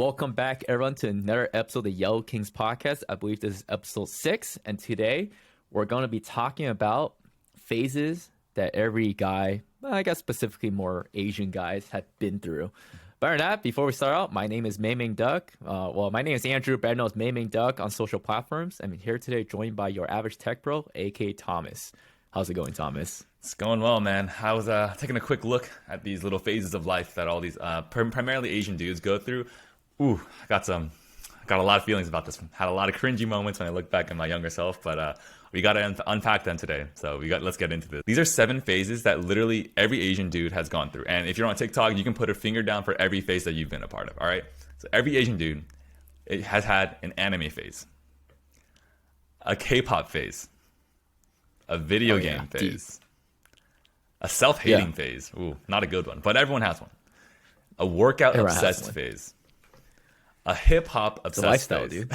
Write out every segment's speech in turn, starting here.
Welcome back, everyone, to another episode of the Yellow Kings podcast. I believe this is episode 6, and today we're going to be talking about phases that every guy, well, I guess specifically more Asian guys, have been through. Better than that, before we start out, my name is Mei Ming Duck. My name is Andrew, better known as Mei Ming Duck on social platforms. I'm here today joined by your average tech bro, aka Thomas. How's it going, Thomas? It's going well, man. I was taking a quick look at these little phases of life that all these primarily Asian dudes go through. Ooh, I got a lot of feelings about this one. Had a lot of cringy moments when I look back at my younger self, but we got to unpack them today. So let's get into this. These are 7 phases that literally every Asian dude has gone through. And if you're on TikTok, you can put a finger down for every phase that you've been a part of. All right. So every Asian dude has had an anime phase, a K-pop phase, a video game phase, a self-hating phase. Ooh, not a good one, but everyone has one. A workout obsessed phase. A hip-hop obsessed phase. Dude.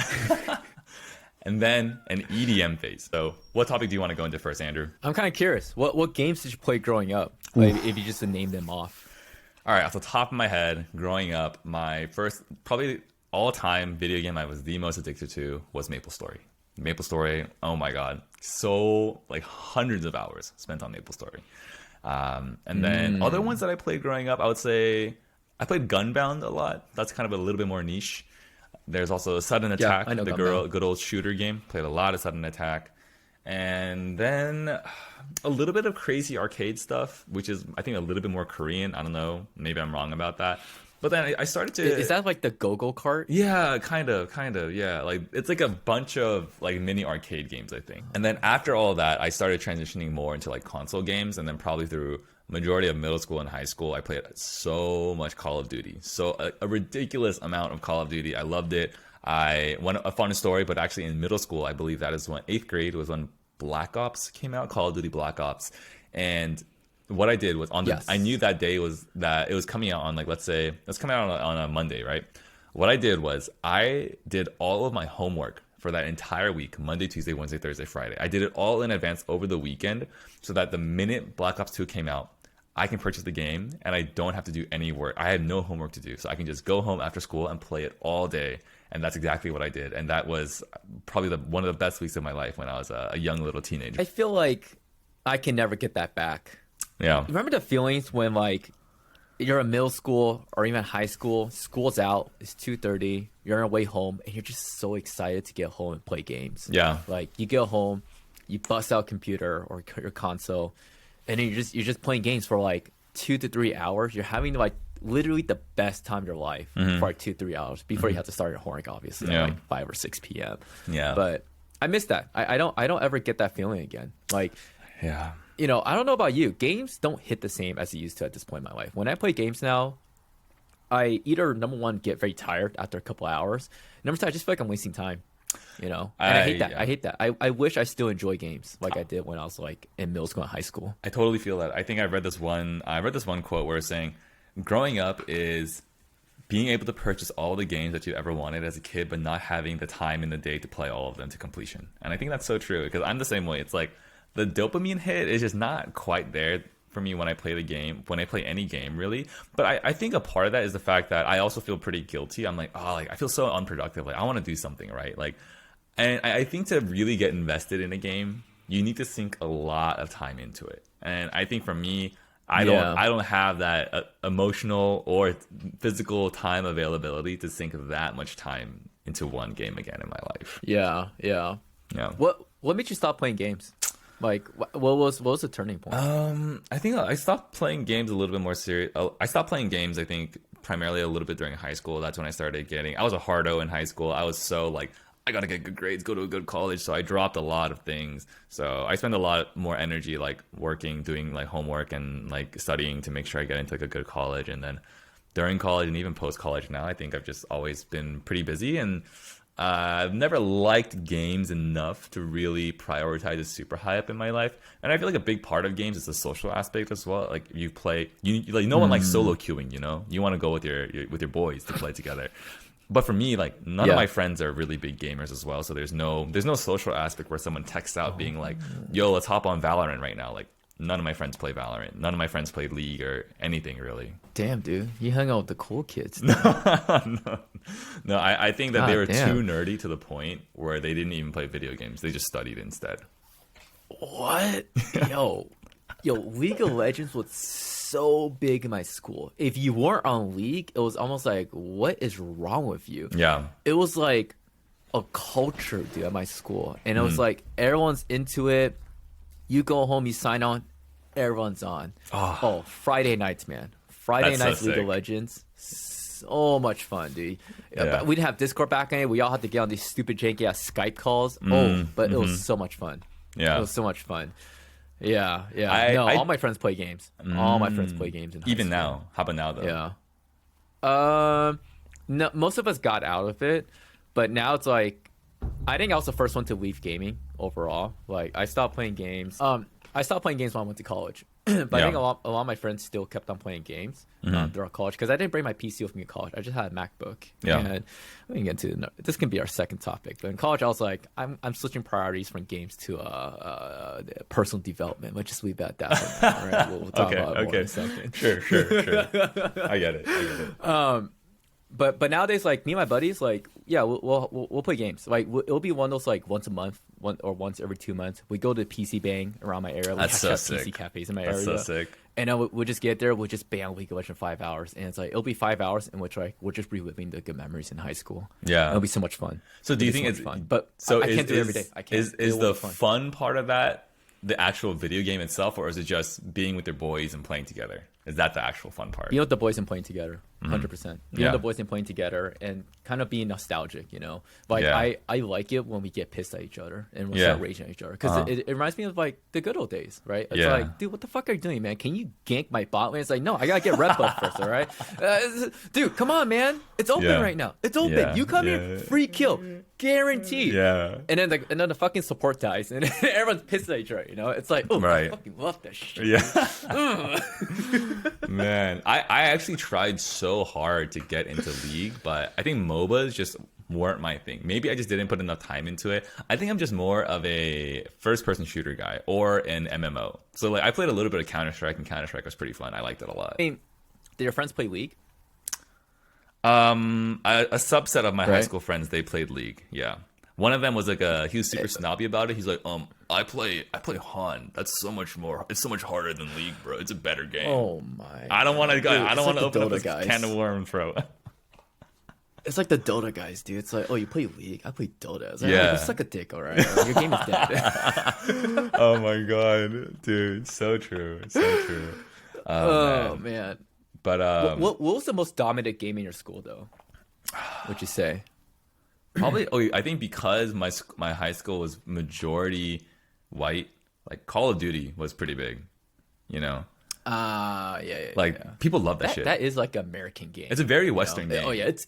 And then an EDM phase. So what topic do you want to go into first, Andrew? I'm kind of curious. What games did you play growing up? Like, if you just to name them off. All right, off the top of my head, growing up, my first, probably all-time video game I was the most addicted to was MapleStory. MapleStory, oh my God. So, like, hundreds of hours spent on MapleStory. And then other ones that I played growing up, I would say I played Gunbound a lot. That's kind of a little bit more niche. There's also Sudden Attack, good old shooter game. Played a lot of Sudden Attack. And then a little bit of crazy arcade stuff, which is, I think, a little bit more Korean. I don't know. Maybe I'm wrong about that. But then I started to... Is that like the Go-Go Kart? Yeah, kind of, yeah. Like, it's like a bunch of like mini arcade games, I think. And then after all that, I started transitioning more into like console games. And then probably through majority of middle school and high school, I played so much Call of Duty. So a ridiculous amount of Call of Duty. I loved it. A fun story, but actually in middle school, I believe that is when 8th grade was when Black Ops came out, Call of Duty Black Ops. And what I did was I knew that day was that it was coming out on, like, let's say it's coming out on a Monday, right? What I did was I did all of my homework for that entire week, Monday, Tuesday, Wednesday, Thursday, Friday. I did it all in advance over the weekend so that the minute Black Ops 2 came out, I can purchase the game and I don't have to do any work. I had no homework to do. So I can just go home after school and play it all day. And that's exactly what I did. And that was probably one of the best weeks of my life when I was a young little teenager. I feel like I can never get that back. Yeah. Remember the feelings when, like, you're in middle school or even high school, school's out, it's 2:30, you're on your way home, and you're just so excited to get home and play games. Yeah. Like, you get home, you bust out computer or your console, and then you're just playing games for like 2 to 3 hours. You're having like literally the best time of your life for like 2-3 hours before you have to start your homework, obviously, at like 5 or 6 p.m. Yeah. But I miss that. I don't ever get that feeling again. Like, yeah. You know, I don't know about you. Games don't hit the same as it used to at this point in my life. When I play games now, I either, number one, get very tired after a couple hours. Number two, I just feel like I'm wasting time. You know, and I hate that. Yeah. I hate that. I wish I still enjoy games like I did when I was like in middle school and high school. I totally feel that. I think I read this one quote where it's saying, growing up is being able to purchase all the games that you ever wanted as a kid, but not having the time in the day to play all of them to completion. And I think that's so true because I'm the same way. It's like the dopamine hit is just not quite there for me when I play the game, when I play any game, really. But I think a part of that is the fact that I also feel pretty guilty. I'm like, oh, like I feel so unproductive. Like I want to do something, right? Like, and I think to really get invested in a game, you need to sink a lot of time into it. And I think for me, I don't have that emotional or physical time availability to sink that much time into one game again in my life. Yeah. What made you stop playing games? Like, what was the turning point? I think I stopped playing games a little bit more serious. I stopped playing games, I think, primarily a little bit during high school. That's when I started I was a hardo in high school. I was so like, I gotta get good grades, go to a good college. So I dropped a lot of things. So I spend a lot more energy like working, doing like homework and like studying to make sure I get into like a good college. And then during college and even post college now, I think I've just always been pretty busy and I've never liked games enough to really prioritize it super high up in my life. And I feel like a big part of games is the social aspect as well. Like you play, like no one likes solo queuing, you know? You want to go with your boys to play together. But for me, like none of my friends are really big gamers as well. So there's no social aspect where someone texts out being like, yo, let's hop on Valorant right now. Like none of my friends play Valorant. None of my friends played League or anything really. Damn, dude, you hung out with the cool kids. No, I think that they were damn. too nerdy to the point where they didn't even play video games. They just studied instead. What? Yo, League of Legends was so big in my school. If you weren't on League, it was almost like, what is wrong with you? Yeah. It was like a culture, dude, at my school. And it was like, everyone's into it. You go home, you sign on, everyone's on. Oh, Friday nights, man. Friday That's so nights, League sick. of Legends. So much fun, dude. Yeah. But we didn't have Discord back then. We all had to get on these stupid janky ass Skype calls. But it was so much fun. Yeah. It was so much fun. Yeah. All my friends play games. All my friends play games in high Even school. now. How about now though? Yeah. No, most of us got out of it, but now it's like, I think I was the first one to leave gaming overall. Like, I stopped playing games. I stopped playing games when I went to college, but I Yeah. think a lot of my friends still kept on playing games throughout college because I didn't bring my PC with me to college. I just had a MacBook. Yeah. And we can get into this can be our second topic, but in college I was like, I'm switching priorities from games to personal development. Let's just leave it at that. For now, all right? We'll talk about it more in a second. Sure. I get it. But nowadays, like, me and my buddies, like, yeah, we'll play games. Like, it'll be one of those, like, once a month, or once every 2 months. We go to PC Bang around my area. We That's so actually have sick. PC cafes in my That's area. so sick. And then we'll just get there. We'll just bang League of Legends for 5 hours, and it's like it'll be 5 hours in which, like, we're just reliving the good memories in high school. Yeah. It'll be so much fun. So do you It'll be think so it's much fun? But so I can't do it every day. I can't. Is It will the be fun. fun part of that the actual video game itself, or is it just being with your boys and playing together? Is that the actual fun part? Being with the boys and playing together, 100%. Being Yeah. with the boys and playing together, and kind of being nostalgic, you know. Like, Yeah. I like it when we get pissed at each other and we Yeah. start raging at each other because it reminds me of, like, the good old days, right? It's Yeah. like, dude, what the fuck are you doing, man? Can you gank my bot lane? It's like, no, I gotta get red buff first, all right? Dude, come on, man. It's open Yeah. right now. It's open. Yeah. You come Yeah. here, free kill, guaranteed. Yeah. And then the fucking support dies, and everyone's pissed at each other. You know, it's like, oh, I Right. fucking love that shit. Yeah. Man, I actually tried so hard to get into League, but I think MOBAs just weren't my thing. Maybe I just didn't put enough time into it. I think I'm just more of a first-person shooter guy or an MMO. So, like, I played a little bit of Counter-Strike, and Counter-Strike was pretty fun. I liked it a lot. I mean, did your friends play League? A subset of my high Right. school friends, they played League. Yeah. One of them was like he was super snobby about it. He's like, I play Han. That's so much more. It's so much harder than League, bro. It's a better game. Oh my! I don't want to go. Dude, I it's don't want like to the open up Dota this guys. can of worms, bro. It's like the Dota guys, dude. It's like, oh, you play League? I play Dota. It's like, Yeah. you suck a dick, all right? Your game is dead. Oh my god, dude, so true, so true. Oh man! But What was the most dominant game in your school, though? What'd you say? probably. Oh, I think because my high school was majority white, like Call of Duty was pretty big. You know, Yeah. like yeah. people love that shit. That is like an American game. It's a very you know? Western game. Oh yeah, it's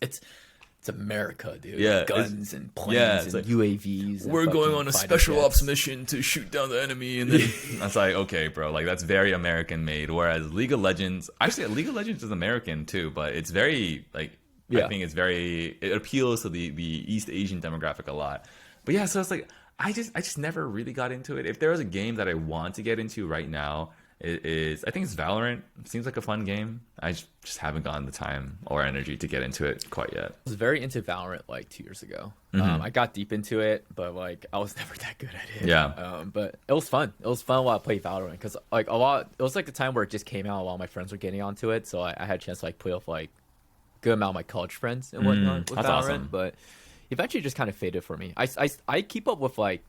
America, dude. Yeah, Guns and planes yeah, it's and like, UAVs. And We're going fucking on a fighter special jets. ops mission to shoot down the enemy, and then that's like, okay, bro, like that's very American made. Whereas League of Legends, actually, League of Legends is American too, but it's very like Yeah. I think it appeals to the East Asian demographic a lot. But yeah, so it's like I just never really got into it. If there was a game that I want to get into right now, it is I think it's Valorant. It seems like a fun game. I just haven't gotten the time or energy to get into it quite yet. I was very into Valorant like 2 years ago. Mm-hmm. I got deep into it, but like I was never that good at it. Yeah. But it was fun. It was fun while I played Valorant because like it was like the time where it just came out. A lot of my friends were getting onto it, so I had a chance to like play with like good amount of my college friends and whatnot with that's Valorant. awesome. But eventually, it just kind of faded for me. I keep up with like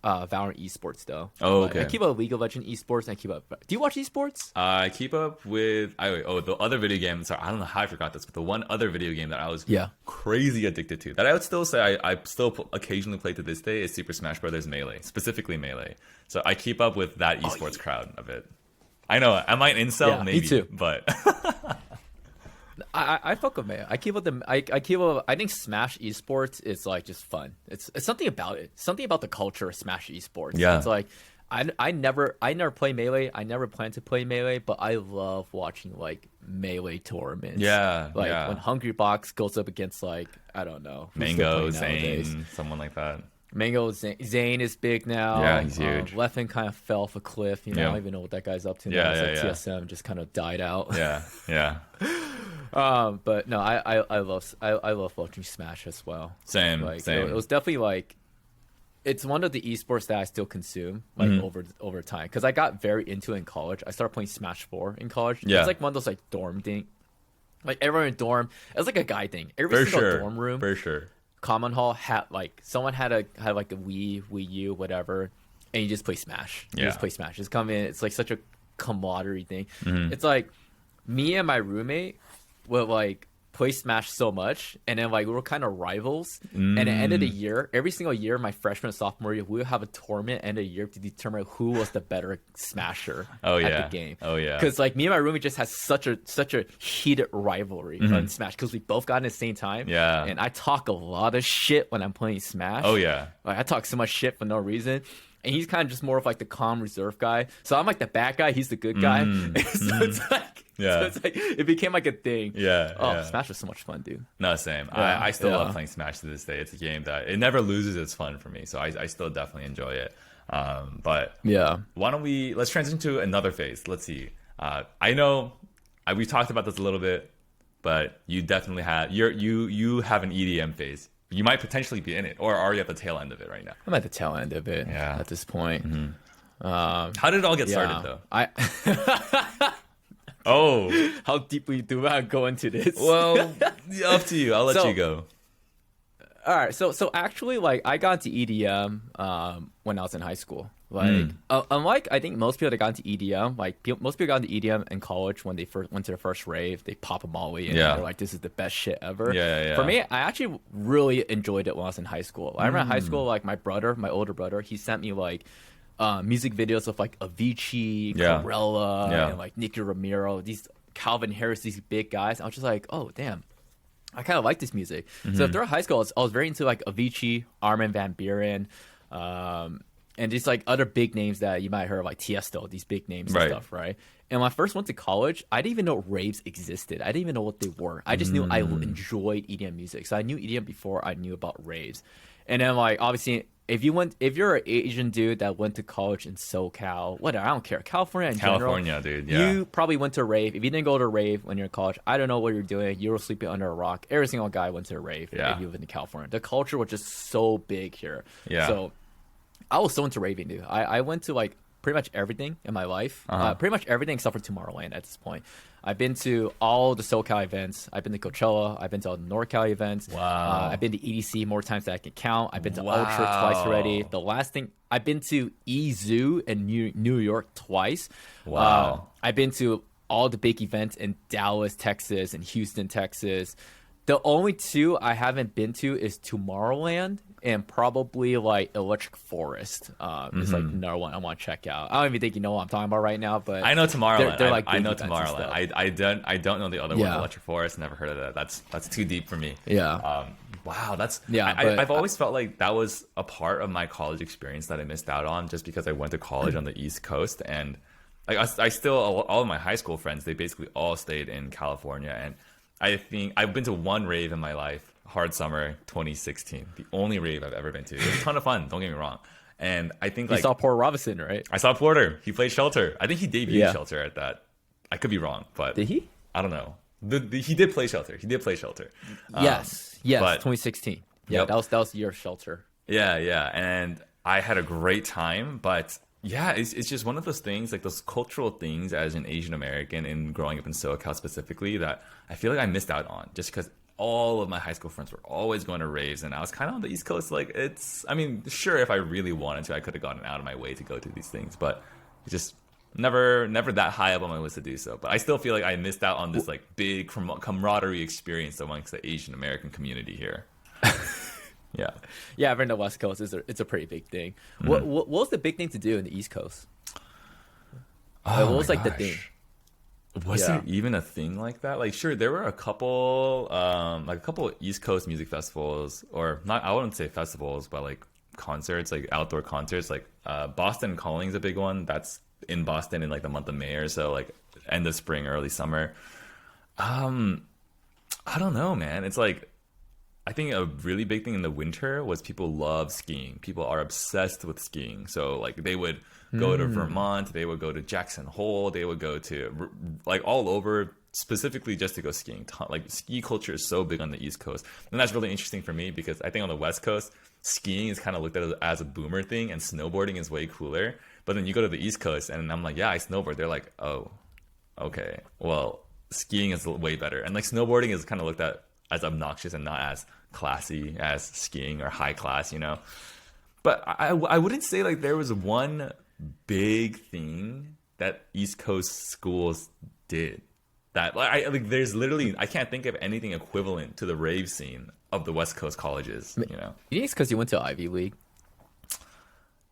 Valorant esports though. Oh, Like, okay. I keep up with League of Legends esports and I keep up. Do you watch esports? I keep up with the other video game. Sorry, I don't know how I forgot this, but the one other video game that I was Yeah. crazy addicted to that I would still say I still occasionally play to this day is Super Smash Brothers Melee, specifically Melee. So I keep up with that esports crowd a bit. I know I might incel Yeah, me maybe, too. but I fuck with it. I keep up the. I keep up. I think Smash esports is like just fun. It's something about it. Something about the culture of Smash esports. Yeah. It's like I never play Melee. I never plan to play Melee, but I love watching like Melee tournaments. Yeah, Like yeah. when Hungry Box goes up against like I don't know who's still playing Mango, nowadays. Zane, someone like that. Zane is big now. Yeah, he's huge. Leffen kind of fell off a cliff. You know, I don't even know what that guy's up to now. Yeah, It's yeah, like TSM just kind of died out. Yeah. But no, I love watching Smash as well. Same. Like Same. it was definitely like it's one of the esports that I still consume like over time because I got very into it in college. I started playing Smash 4 in college. Yeah. It's like one of those like dorm thing. Like everyone in dorm, it was like a guy thing. Every For single sure. dorm room, For sure. common hall had like someone had like a Wii U, whatever, and you just play Smash. You just Yeah. play Smash. Just come in. It's like such a camaraderie thing. Mm-hmm. It's like me and my roommate would like play Smash so much, and then like we were kind of rivals. And at the end of the year, every single year, my freshman and sophomore year, we would have a tournament end of the year to determine who was the better Smasher Oh, at yeah. the game. Oh, yeah. Because like me and my roommate just had such a heated rivalry on Smash because we both got in at the same time. Yeah. And I talk a lot of shit when I'm playing Smash. Oh, yeah. Like I talk so much shit for no reason. And he's kind of just more of like the calm, reserved guy. So I'm like the bad guy. He's the good guy. So it's like, Yeah. so it's like it became like a thing. Yeah, Oh, yeah. Smash was so much fun, dude. No, same. Yeah, I still yeah. love playing Smash to this day. It's a game that it never loses its fun for me. So I still definitely enjoy it. But Yeah. why don't let's transition to another phase. Let's see. I know we talked about this a little bit, but you definitely you have an EDM phase. You might potentially be in it, or are you at the tail end of it right now? I'm at the tail end of it. Yeah. At this point. How did it all get Yeah. started, though? I. Oh, How deeply do I go into this? well, up to you. I'll let So- you go. All right, so actually, like I got into EDM when I was in high school. Like, unlike I think most people that got into EDM, like most people got into EDM in college when they first went to their first rave, they pop a Molly and Yeah. they're like, "This is the best shit ever." Yeah. For me, I actually really enjoyed it when I was in high school. I remember in high school, like my older brother, he sent me like music videos of like Avicii, Yeah. Corella, Yeah. and like Nicky Romero, these Calvin Harris, these big guys. I was just like, "Oh, damn." I kind of like this music. So throughout high school, I was very into like Avicii, Armin van Buuren, and just like other big names that you might have heard of, like Tiesto, these big names Right. and stuff, right? And when I first went to college, I didn't even know raves existed. I didn't even know what they were. I just knew I enjoyed EDM music. So I knew EDM before I knew about raves. And then like obviously, if you're an Asian dude that went to college in SoCal, whatever, I don't care. California in California, general, dude. Yeah. you probably went to a rave. If you didn't go to a rave when you're in college, I don't know what you're doing. You were sleeping under a rock. Every single guy went to a rave Yeah. if you live in California. The culture was just so big here. Yeah. So I was so into raving, dude. I went to like pretty much everything in my life. Pretty much everything except for Tomorrowland at this point. I've been to all the SoCal events. I've been to Coachella. I've been to all the NorCal events. Wow. I've been to EDC more times than I can count. I've been to Wow. Ultra twice already. The last thing, I've been to E-Zoo in New York twice. Wow. I've been to all the big events in Dallas, Texas, and Houston, Texas. The only two I haven't been to is Tomorrowland and probably like Electric Forest. Is like another one I want to check out. I don't even think you know what I'm talking about right now, but I know Tomorrowland. They're like I big know events and Tomorrowland. stuff. I don't know the other one, Yeah. Electric Forest. Never heard of that. That's too deep for me. Yeah. Wow, that's Yeah, I, but I've always felt like that was a part of my college experience that I missed out on just because I went to college on the East Coast and like I still all of my high school friends they basically all stayed in California and I think I've been to one rave in my life, Hard Summer 2016, the only rave I've ever been to. It was a ton of fun. Don't get me wrong. And I think You like saw Paul Robinson, right? I saw Porter. He played Shelter. I think he debuted Yeah. Shelter at that. I could be wrong, but Did he? I don't know. He did play Shelter. He did play Shelter. Yes. but- 2016. Yeah, Yep. that was the year of Shelter. Yeah. And I had a great time, but yeah, it's just one of those things, like those cultural things as an Asian American and growing up in SoCal specifically that I feel like I missed out on just because all of my high school friends were always going to raves and I was kind of on the East Coast. Like I mean, sure, if I really wanted to, I could have gotten out of my way to go to these things, but it's just never that high up on my list to do so. But I still feel like I missed out on this like big camaraderie experience amongst the Asian American community here. Yeah. Yeah, I've been to the West Coast. It's a pretty big thing. Mm-hmm. What was the big thing to do in the East Coast? Oh what was my like the gosh. thing? Was Yeah. there even a thing like that? Like, sure, there were a couple, East Coast music festivals, or not. I wouldn't say festivals, but like concerts, like outdoor concerts. Like Boston Calling is a big one. That's in Boston in like the month of May or so, like end of spring, early summer. I don't know, man. It's like I think a really big thing in the winter was people love skiing. People are obsessed with skiing. So like they would go to Vermont, they would go to Jackson Hole, they would go to like all over specifically just to go skiing. Like ski culture is so big on the East Coast. And that's really interesting for me because I think on the West Coast, skiing is kind of looked at as a boomer thing and snowboarding is way cooler. But then you go to the East Coast and I'm like, yeah, I snowboard. They're like, oh, okay, well, skiing is way better. And like snowboarding is kind of looked at as obnoxious and not as classy as skiing or high class, you know. But I wouldn't say like there was one big thing that East Coast schools did that like there's literally I can't think of anything equivalent to the rave scene of the West Coast colleges, you know. You think it's because you went to Ivy League?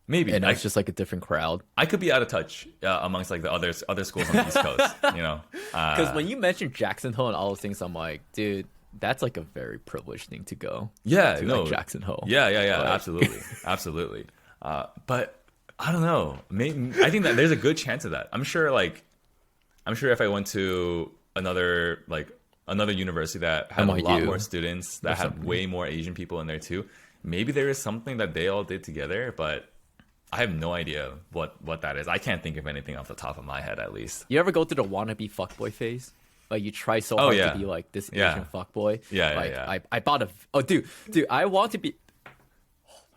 Maybe. And it's just like a different crowd. I could be out of touch amongst like the other schools on the East Coast, you know. Because when you mentioned Jackson Hole and all those things, I'm like, dude, that's like a very privileged thing to go. Yeah, to, no, like Jackson Hole. Yeah, Like, absolutely, absolutely. But I don't know. Maybe I think that there's a good chance of that. I'm sure if I went to another university that had a lot NYU more students that had way more Asian people in there too, maybe there is something that they all did together, but I have no idea what that is. I can't think of anything off the top of my head, at least. You ever go through the wannabe fuckboy phase? Like you try so hard to be like this Asian fuckboy. Yeah. I bought dude, I want to be.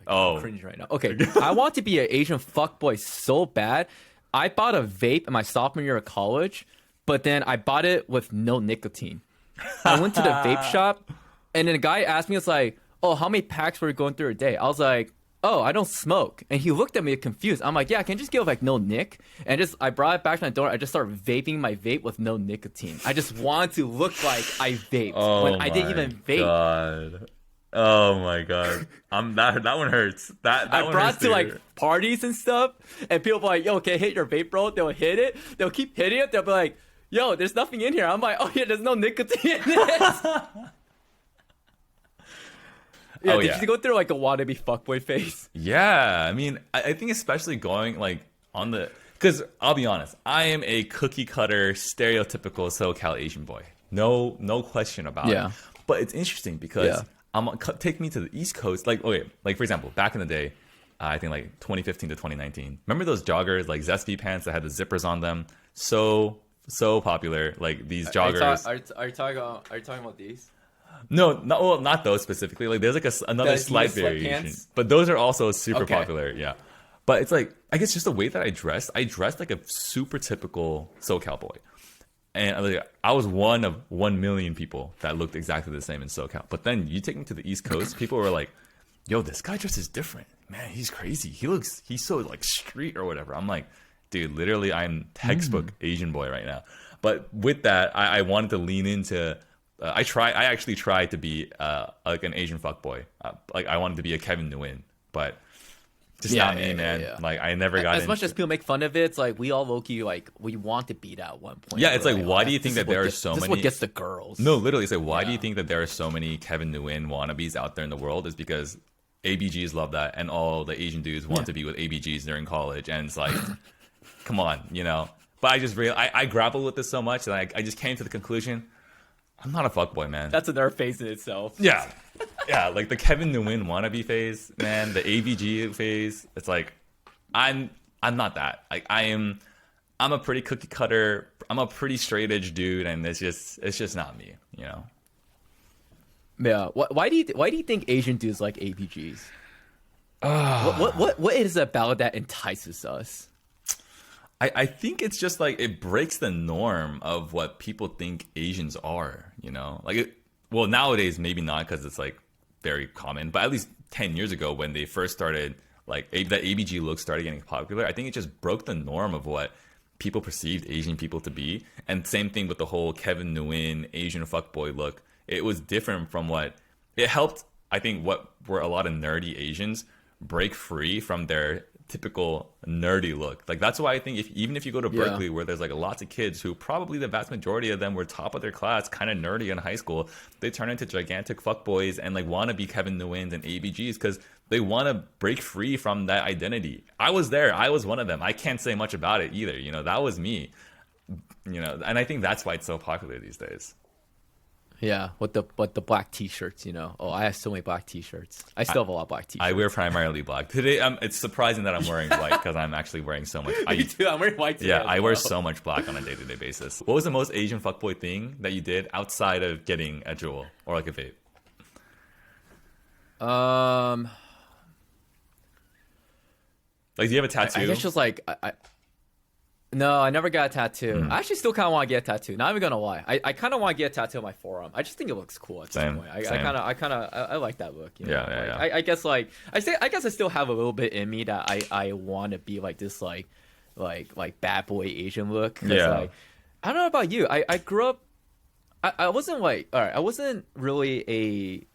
I'm cringe right now. Okay, I want to be an Asian fuckboy so bad. I bought a vape in my sophomore year of college, but then I bought it with no nicotine. I went to the vape shop, and then the guy asked me, "It's like, oh, how many packs were you going through a day?" I was like, "Oh, I don't smoke." And he looked at me confused. I'm like, "Yeah, I can just give like no nic." And I brought it back to my door. I just started vaping my vape with no nicotine. I just wanted to look like I vaped when I didn't even vape. God. Oh my god, that one hurts. That I one brought hurts to like parties and stuff, and people were like, "Yo, can I hit your vape, bro?" They'll hit it. They'll keep hitting it. They'll be like, "Yo, there's nothing in here." I'm like, "Oh yeah, there's no nicotine in it." Yeah, did you go through like a wannabe fuckboy phase? Yeah, I mean, I think especially going like on the because I'll be honest, I am a cookie cutter, stereotypical SoCal Asian boy. No question about it. But it's interesting because take me to the East Coast. Like, okay, like for example, back in the day, I think like 2015 to 2019. Remember those joggers, like Zesty pants that had the zippers on them? So popular. Like these joggers. Are you talking about these? No, not those specifically. Like there's like another slight variation, but those are also super popular. Yeah, but it's like I guess just the way that I dressed like a super typical SoCal boy, and I was one of 1 million people that looked exactly the same in SoCal. But then you take me to the East Coast, people were like, "Yo, this guy dresses different. Man, he's crazy. He's so like street or whatever." I'm like, dude, literally, I'm textbook Asian boy right now. But with that, I wanted to lean into. I actually tried to be like an Asian fuckboy. Like I wanted to be a Kevin Nguyen, but just not me, man. Yeah. Like I never got as much as people make fun of it. It's like we all low-key like we want to be that at one point. Yeah, it's like why do you think that there are so many? This is what gets the girls. No, literally, it's like why do you think that there are so many Kevin Nguyen wannabes out there in the world? Is because ABGs love that, and all the Asian dudes want to be with ABGs during college, and it's like, come on, you know. But I just I grappled with this so much that I just came to the conclusion. I'm not a fuckboy, man. That's another phase in itself. Yeah. Yeah, like the Kevin Nguyen wannabe phase, man, the ABG phase. It's like I'm not that. Like I'm a pretty cookie cutter, I'm a pretty straight edge dude, and it's just not me, you know. Yeah. Why do you think Asian dudes like ABGs? What is it about that entices us? I think it's just like it breaks the norm of what people think Asians are, you know? Like well, nowadays maybe not because it's like very common, but at least 10 years ago when they first started, like that ABG look started getting popular, I think it just broke the norm of what people perceived Asian people to be. And same thing with the whole Kevin Nguyen Asian fuckboy look. It was different from what it helped. I think what were a lot of nerdy Asians break free from their typical nerdy look. Like that's why I think even if you go to Berkeley where there's like lots of kids who probably the vast majority of them were top of their class, kind of nerdy in high school, they turn into gigantic fuckboys and like want to be Kevin Nguyen's and ABGs because they want to break free from that identity. I was there. I was one of them. I can't say much about it either. You know, that was me. You know, and I think that's why it's so popular these days. Yeah, with the black t-shirts, you know. Oh, I have so many black t-shirts. I still have a lot of black t-shirts. I wear primarily black today. It's surprising that I'm wearing white because I'm actually wearing so much. Me too. I'm wearing white today. Yeah, as I wear well. so much black on a day-to-day basis. What was the most Asian fuckboy thing that you did outside of getting a jewel or like a vape? Like, do you have a tattoo? I guess just like no, I never got a tattoo. I actually still kind of want to get a tattoo. Not even gonna lie, I kind of want to get a tattoo on my forearm. I just think it looks cool at this Same, point. I same. kind of I like that look. You know? Yeah, yeah, Like, yeah. I guess like I guess I still have a little bit in me that I want to be like this like bad boy Asian look. 'Cause, Yeah. like, I don't know about you. I grew up. I wasn't like all right. I wasn't really a.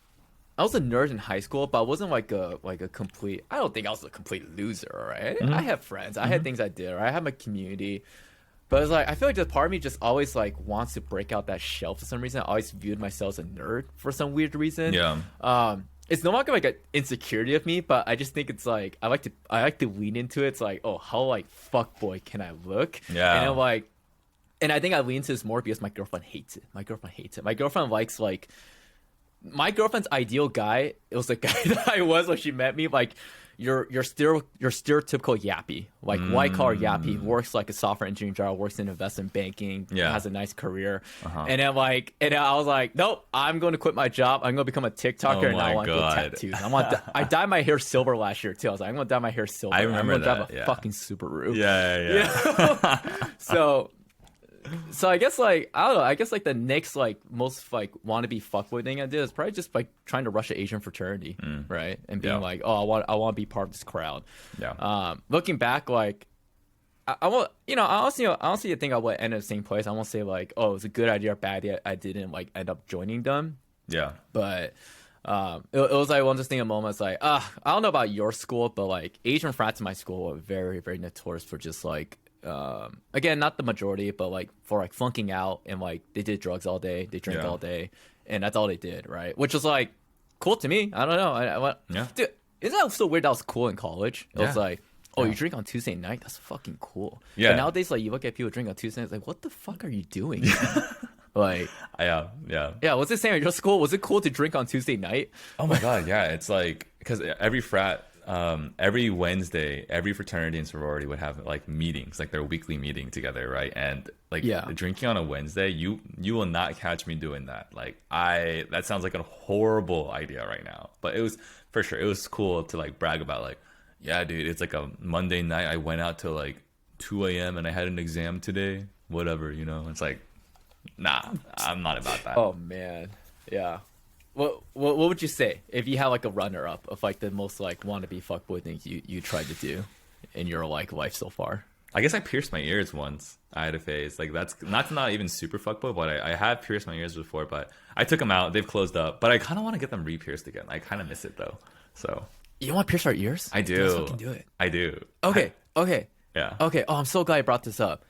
I was a nerd in high school, but I wasn't like a complete. I don't think I was a complete loser, right? I had friends. I had things I did. Right? I had my community, but it's like I feel like just part of me just always like wants to break out that shell for some reason. I always viewed myself as a nerd for some weird reason. Yeah. It's no longer like an insecurity of me, but I just think it's like I like to lean into it. It's like, oh, how like fuckboy can I look? Yeah. And I'm like, and I think I lean into this more because my girlfriend hates it. My girlfriend likes like. My girlfriend's ideal guy, it was the guy that I was when she met me. Like, you're stereotypical yappy, like white collar yappy, works like a software engineering job, works in investment banking, Yeah. has a nice career. And then I was like, nope, I'm going to quit my job. I'm going to become a TikToker, Oh and I my want to God. get tattoos. I dyed my hair silver last year too. I was like, I'm going to dye my hair silver. I remember I'm gonna that, drive a yeah. fucking Subaru. Yeah. So I guess like I don't know. I guess like the next like most like wannabe fuckboy thing I did is probably just like trying to rush an Asian fraternity, right? And being Yeah. like, oh, I want to be part of this crowd. Yeah. Looking back, like I won't, you know, I honestly think I would end up the same place. I won't say like, oh, it's a good idea or bad idea. I didn't like end up joining them, Yeah. but it was like one of those thing. A moment, it's like, I don't know about your school, but like Asian frats in my school are very, very notorious for just like. Again, not the majority, but like for like flunking out and like they did drugs all day, they drank Yeah. all day, and that's all they did, right? Which was like cool to me. I don't know. I went, Yeah. dude, isn't that so weird? That was cool in college. It was Yeah. like, oh, Yeah. you drink on Tuesday night? That's fucking cool. Yeah. But nowadays, like you look at people drink on Tuesday, it's like, what the fuck are you doing? Like, Yeah. yeah, what's it saying at your school? Was it cool to drink on Tuesday night? Oh my God. Yeah. It's like, because every frat, every Wednesday, every fraternity and sorority would have like meetings, like their weekly meeting together, right? And like Yeah. drinking on a Wednesday, you will not catch me doing that. Like that sounds like a horrible idea right now, but it was for sure. It was cool to like brag about like, yeah, dude, it's like a Monday night. I went out till like 2 a.m. and I had an exam today. Whatever, you know. It's like, nah, I'm not about that. Oh man, yeah. What would you say if you had like a runner up of like the most like wannabe fuckboy things you tried to do in your like life so far? I guess I pierced my ears once. I had a phase. Like that's not even super fuckboy, but I have pierced my ears before. But I took them out. They've closed up. But I kind of want to get them re-pierced again. I kind of miss it though. So You want to pierce our ears? I do. Let's fucking do it. I do. Okay. Yeah. Okay. Oh, I'm so glad I brought this up.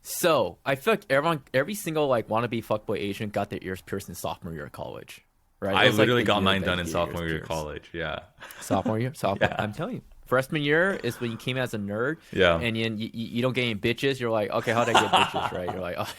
So I feel like every single like wannabe fuckboy Asian got their ears pierced in sophomore year of college. Right? It I was, like, literally the got year mine that done in your sophomore ears year of pierced. college. Yeah. Sophomore year. Yeah. I'm telling you. Freshman year is when you came out as a nerd. Yeah. And you don't get any bitches. You're like, okay, how'd I get bitches? Right? You're like, oh.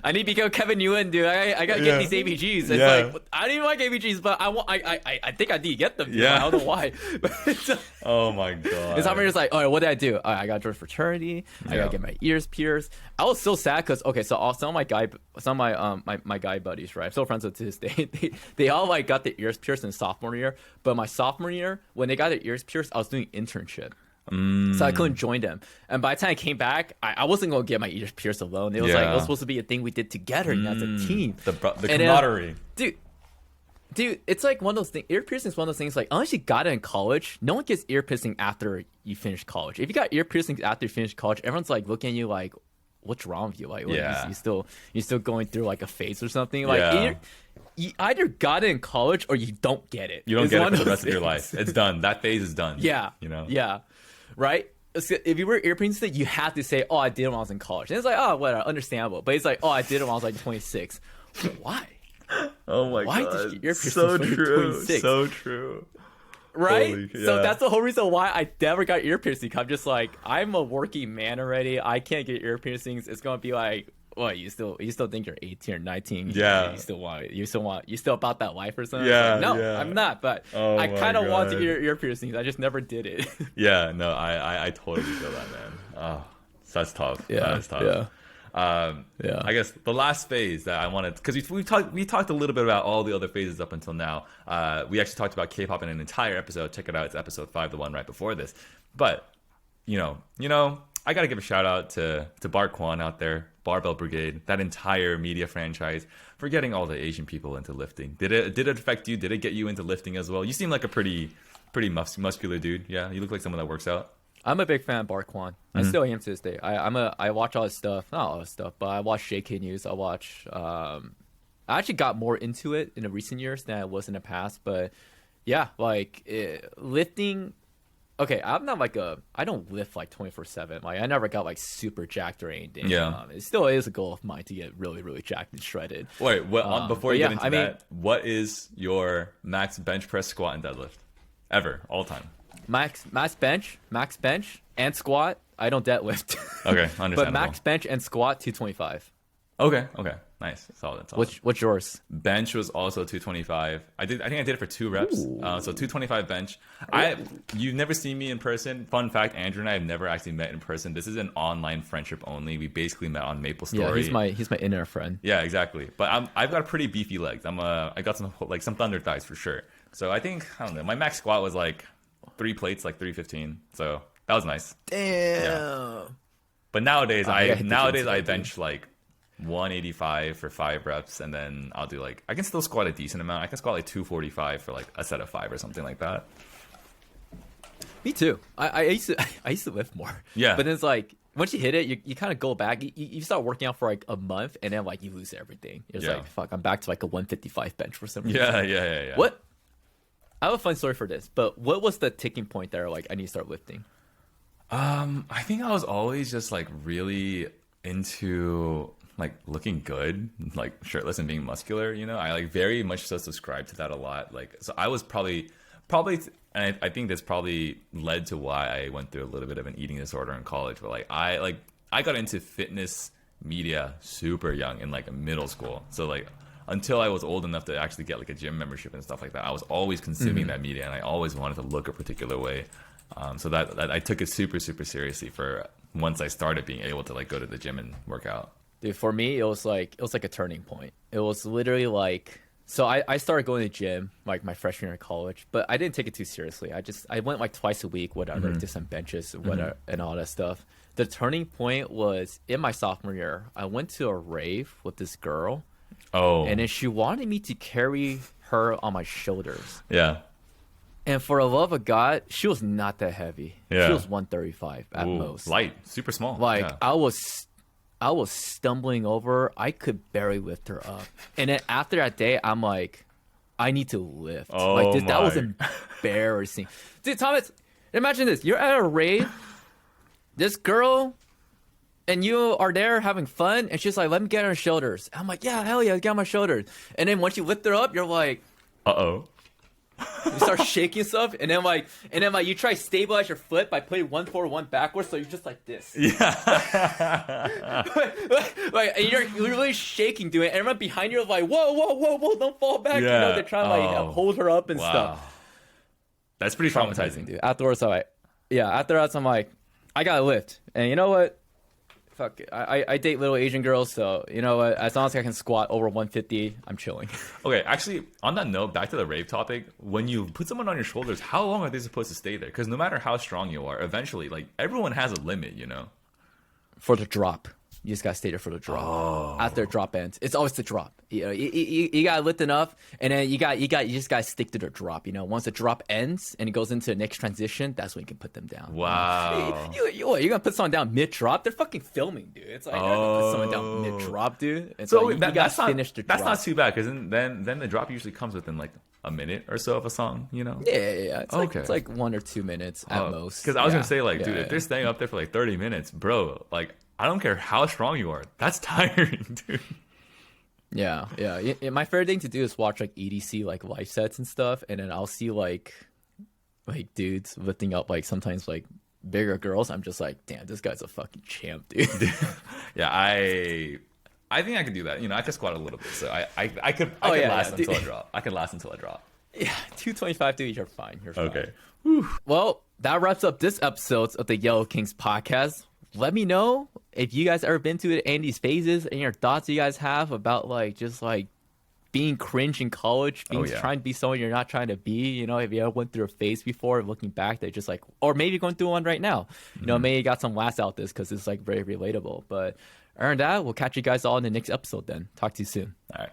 I need to become Kevin Ewan, dude. I gotta get these ABGs. It's Yeah. like I don't even like ABGs, but I think I need to get them. Yeah. I don't know why. But it's, Oh my God. it's how just like, all right, what did I do? All right, I got to join fraternity. I Yeah. gotta get my ears pierced. I was so sad because some of my guy buddies, right? I'm still friends with to this day. They all like got their ears pierced in sophomore year, but my sophomore year when they got their ears pierced, I was doing internship. So I couldn't join them. And by the time I came back, I wasn't going to get my ears pierced alone. It was like, it was supposed to be a thing we did together as a team. The And camaraderie. Dude, it's like one of those things. Ear piercing is one of those things like, unless you got it in college, no one gets ear piercing after you finish college. If you got ear piercings after you finish college, everyone's like looking at you like, what's wrong with you? Like, what, Yeah. you still going through like a phase or something? Like, Yeah. you either got it in college or you don't get it. You don't It's get one it for the those rest of your things. life. It's done. That phase is done. Yeah. You know? Yeah. Right? So if you were ear piercing, you have to say, oh, I did it when I was in college. And it's like, oh, whatever, understandable. But it's like, oh, I did it when I was like 26. Why? Oh my Why did God. you get ear piercings So when you're true. 26? So true. Right? Holy- So yeah. that's the whole reason why I never got ear piercing. I'm just like, I'm a working man already. I can't get ear piercings. It's going to be like, What, you still think you're 18 or 19? Yeah. You still about that life or something? Yeah, Like, no, yeah. I'm not. But Oh I my kind of want to God. get ear piercings. I just never did it. Yeah, no, I totally feel that, man. Oh, that's tough. That's tough. yeah. Yeah. I guess the last phase that I wanted, because we talked a little bit about all the other phases up until now. We actually talked about K-pop in an entire episode. Check it out; it's episode 5, the one right before this. But you know, I gotta give a shout out to Bart Kwan out there, Barbell Brigade, that entire media franchise for getting all the Asian people into lifting. Did it affect you? Did it get you into lifting as well? You seem like a pretty muscular dude. Yeah, you look like someone that works out. I'm a big fan of Bart Kwan. I still am to this day. I watch all his stuff, not all his stuff, but I watch JK News. I watch. I actually got more into it in the recent years than I was in the past. But yeah, like lifting. Okay, I'm not like I don't lift like 24/7. Like I never got like super jacked or anything. Yeah. It still is a goal of mine to get really, really jacked and shredded. Wait, what? Before you but get into I mean- that, what is your max bench press, squat, and deadlift ever, all time? Max bench, and squat. I don't deadlift. Okay, understandable. But max bench and squat 225. Okay, nice, solid. What's yours? Bench was also 225. I think I did it for 2 reps. So 225 bench. You've never seen me in person. Fun fact: Andrew and I have never actually met in person. This is an online friendship only. We basically met on MapleStory. Yeah, he's my inner friend. Yeah, exactly. But I've got pretty beefy legs. I got some thunder thighs for sure. So I don't know. My max squat was like 3 plates, like 315. So that was nice. Damn. But nowadays, I hit the gym I too. bench like 185 for 5 reps, and then I'll do like I can still squat a decent amount. I can squat like 245 for like a set of 5 or something like that. Me too. I used to lift more. Yeah. But then it's like once you hit it, you kind of go back. You start working out for like a month, and then like you lose everything. It's Yeah. like fuck. I'm back to like a 155 bench for some reason. Yeah. What? I have a fun story for this, but what was the ticking point there? Like I need to start lifting. I think I was always just like really into like looking good, like shirtless and being muscular. I like very much so subscribe to that a lot. Like so, I was probably, and I think this probably led to why I went through a little bit of an eating disorder in college. But I got into fitness media super young in like middle school. So like until I was old enough to actually get like a gym membership and stuff like that, I was always consuming that media, and I always wanted to look a particular way. So that I took it super, super seriously for once I started being able to like go to the gym and work out. Dude, for me, it was like a turning point. It was literally like, so I started going to the gym like my freshman year of college, but I didn't take it too seriously. I went like twice a week, whatever, did some benches, whatever, and all that stuff. The turning point was in my sophomore year. I went to a rave with this girl, and then she wanted me to carry her on my shoulders. Yeah. And for the love of God, she was not that heavy. Yeah. She was 135 at Ooh, most. light, super small. Like yeah. I was stumbling over. I could barely lift her up. And then after that day, I'm like, I need to lift. Oh like dude, that was my. embarrassing. Dude, Thomas, imagine this. You're at a rave, this girl, and you are there having fun, and she's like, let me get on her shoulders. I'm like, yeah, hell yeah, get on my shoulders. And then once you lift her up, you're like, Uh-oh. you start shaking stuff, and then you try to stabilize your foot by putting one forward, one backwards, so you're just like this. Yeah. like and you're really shaking, doing it. And everyone behind you is like, whoa, don't fall back. Yeah. They're trying to like hold her up and Wow. stuff. That's pretty traumatizing. Dude. Afterwards, I'm like, I gotta lift. And you know what? Fuck it. I date little Asian girls, so you know what? As long as I can squat over 150, I'm chilling. Okay, actually, on that note, back to the rave topic. When you put someone on your shoulders, how long are they supposed to stay there? Because no matter how strong you are, eventually, like everyone has a limit, For the drop. You just gotta stay there for the drop. After the drop ends, it's always the drop. You gotta lift enough, and then you just gotta stick to the drop. Once the drop ends and it goes into the next transition, that's when you can put them down. Wow. You're gonna put someone down mid drop? They're fucking filming, dude. It's like you're not gonna put someone down mid drop, dude. It's So like, you gotta finish the drop. that's not too bad because then the drop usually comes within like a minute or so of a song, Yeah. It's Okay. like 1 or 2 minutes at most. Because I was Yeah. gonna say like, dude, Yeah, if they're staying up there for like 30 minutes, bro, like I don't care how strong you are, that's tiring, dude. Yeah. My favorite thing to do is watch like EDC like live sets and stuff, and then I'll see like dudes lifting up like sometimes like bigger girls. I'm just like, damn, this guy's a fucking champ, dude. Yeah, I think I could do that. You know, I could squat a little bit, so I could yeah, last yeah. until I drop. I could last until I drop. Yeah, 225 to each. You're fine. You're fine. Okay. Well, that wraps up this episode of the Yellow Kings podcast. Let me know if you guys ever been to Andy's phases and your thoughts you guys have about like just like being cringe in college, being trying to be someone you're not trying to be. You know, if you ever went through a phase before, looking back, that just like, or maybe going through one right now. You know, maybe you got some laughs out this because it's like very relatable. But other than that, we'll catch you guys all in the next episode. Then talk to you soon. All right.